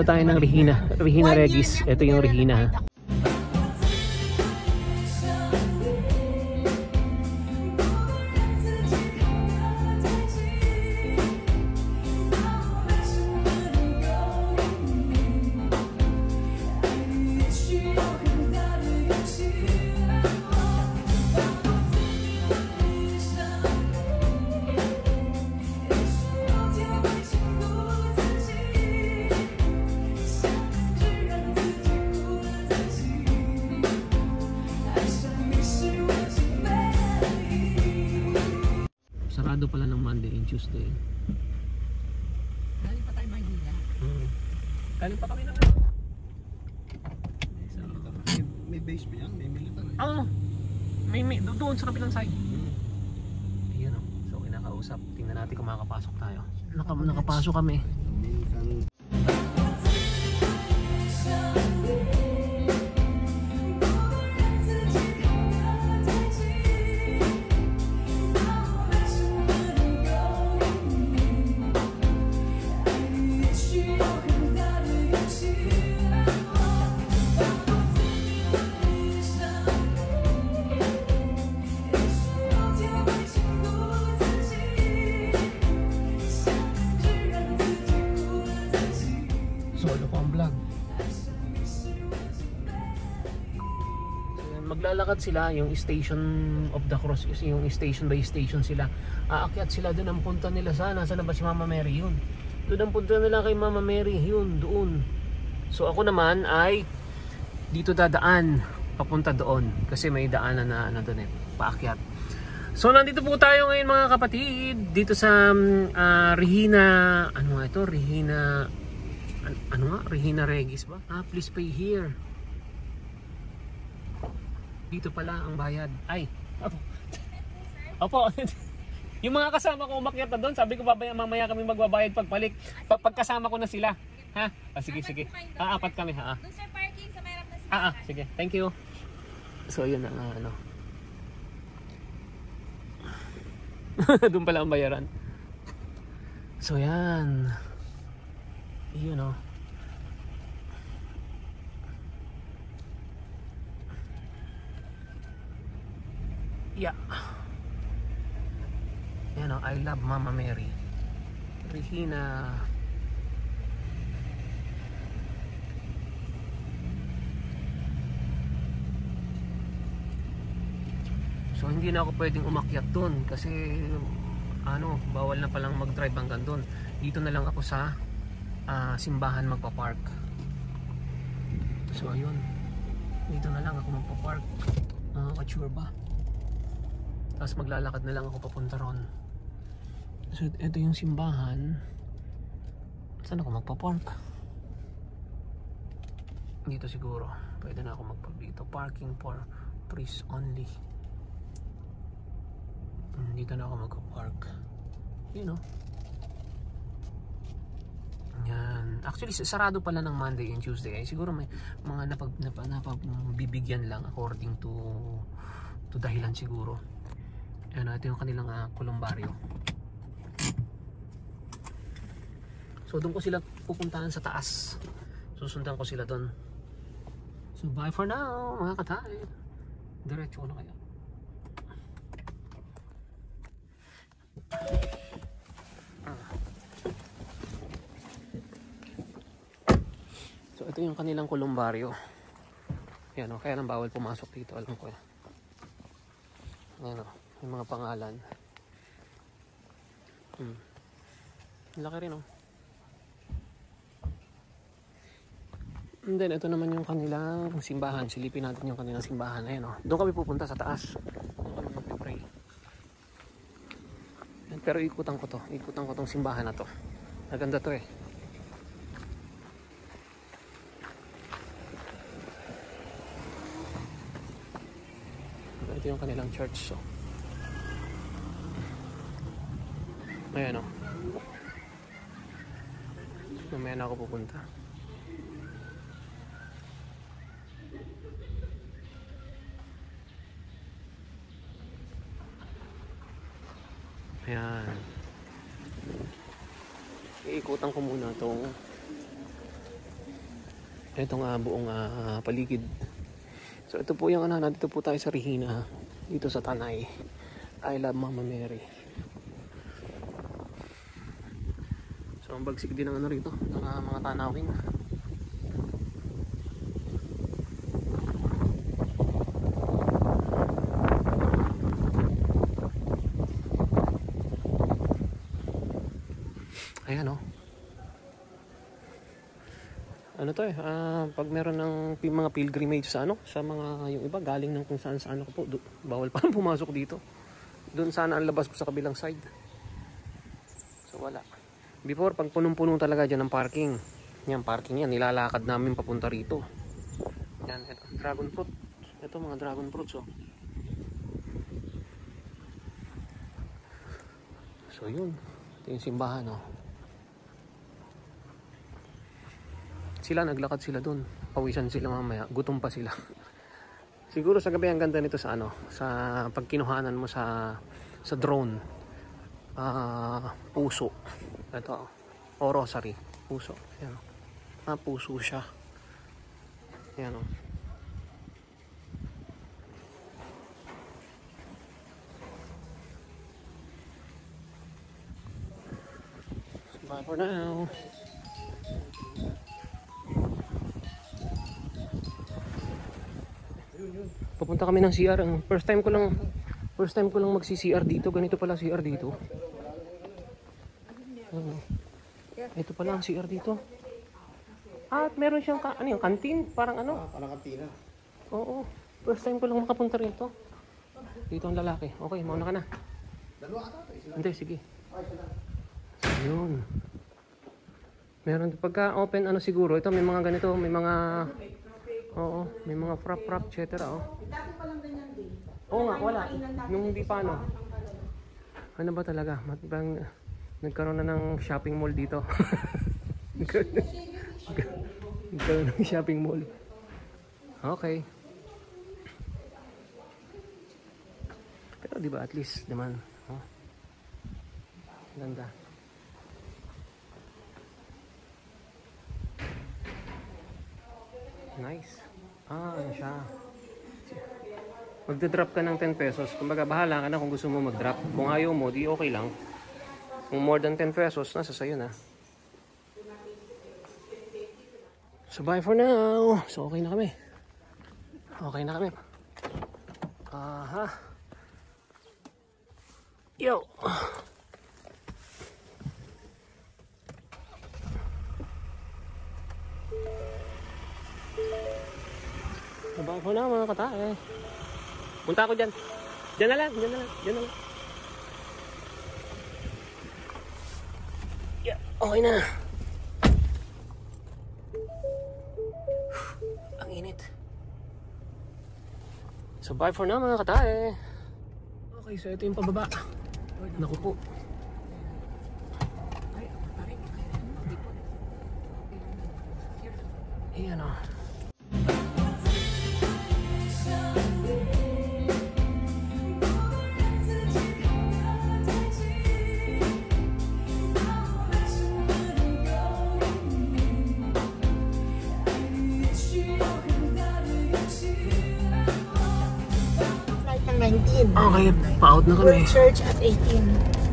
Pupunta tayo ng Regina Regis. Ito yung Regina. Sarado pala ng Monday and Tuesday. Galing pa tayo Maynila. Galing pa kami na may base ba yan? May military? Oo. May doon sa kabilang side. Ayun o. So kinakausap. Tingnan natin kung makakapasok tayo. Nakapasok kami. Solo ko ang vlog. Maglalakad sila yung Station of the Cross, yung station by station sila. Aakyat sila doon, ang punta nila sana. Saan ba si Mama Mary? Yun. Doon ang punta nila kay Mama Mary. Yun, doon. So ako naman ay dito dadaan papunta doon kasi may daanan na doon paakyat. So nandito po tayo ngayon mga kapatid dito sa Regina, ano nga ito? Regina Regis ba? Please pay here. Dito pala ang bayad. Ay, opo. Yung mga kasama ko umakyat na doon, sabi ko mamaya kami magbabayad pagpalik. Pagkasama ko na sila. Ha? Sige. Apat kami ha. Doon sa parking sa merap na sila. Sige. Thank you. So yun ang ano. Doon pala ang bayaran. So yan. Yun o. Yeah. Yan o. I love Mama Mary. Regina. So hindi na ako pwedeng umakyat doon kasi bawal na palang mag-drive hanggang doon. Dito na lang ako sa simbahan magpa-park. So ayun. Dito na lang ako magpa-park. Katsure ba? Tapos maglalakad na lang ako papunta ron. So ito yung simbahan. Saan ako magpa-park? Dito siguro. Pwede na ako magpa dito. Parking for priests only. Dito na ako magpa-park. You know. Yan. Actually sarado pala ng Monday and Tuesday. Siguro may mga napagbibigyan lang according to dahilan siguro. Ito yung kanilang kolumbaryo. So doon ko sila pupuntahan sa taas. Susundan ko sila doon. So bye for now mga katay. Diretso na kaya. So ito yung kanilang kolumbaryo. Yan kaya nang bawal pumasok dito, alam ko. Ayan yung mga pangalan. Laki rin And then ito naman yung kanilang simbahan. Silipin natin yung kanilang simbahan. Ayan doon kami pupunta sa taas. Doon kami mag-pray. Pero ikutan ko to. Ikutan ko tong simbahan na to. Maganda to Ito yung kanilang church. So ayan mamaya na ako pupunta. Ayan. Iikutan ko muna itong Itong buong paligid. So ito po yung nandito po tayo sa Regina, dito sa Tanay. I love Mama Mary. So ang bagsik din ng rito, ng mga tanawin. Ayan o. Ano to pag meron ng mga pilgrimage sa sa mga yung iba galing ng kung saan saan ako po, bawal pa pumasok dito. Doon sana ang labas ko sa kabilang side. So wala. Before pag punong-puno talaga diyan ng parking. Yan parking yan, nilalakad namin papunta rito. Yan, ito, dragon fruit. Ito mga dragon fruits oh. So yun, ito yung simbahan oh. Sila naglakad sila doon. Pawisan sila mamaya. Gutom pa sila. Siguro sa gabi ang ganda nito sa sa pagkinuhanan mo sa drone. Puso. Ito. O rosary. Puso. Yan. Puso siya. Yan o. Bye for now. Papunta kami ng CR. First time ko lang magsi-CR dito. Ganito pala CR dito. Ito pala ang CR dito. At meron siyang yung kantin, parang Parang kantina. Oo. First time ko lang makapunta rito. Dito ang lalaki. Okay, mauna ka na. Dalawa ka tayo. Hindi, sige. Yun. Meron pagka open siguro. Ito may mga ganito, may mga may mga frap, etc. Dati pa lang ganyan din. Oo nga, wala. Nung hindi pa ano ba talaga? Nagkaroon na ng shopping mall dito. Nagkaroon ng shopping mall. Okay. Pero di ba at least naman. Ganda. Nice. Ano siya. Magdadrop ka ng 10 pesos. Kumbaga bahala ka na kung gusto mo mag-drop. Kung ayaw mo, di okay lang. Kung more than 10 pesos, nasa sayo na. So bye for now. So okay na kami. Okay na kami. Aha. Yo. So bye for now mga katae. Punta ako dyan. Dyan na lang. Yeah, okay na. Ang init. So bye for now mga katae. Okay, so ito yung pababa. Naku po. Ayan o. Flight ng 19. Okay, pa-out na kami. Church at 18.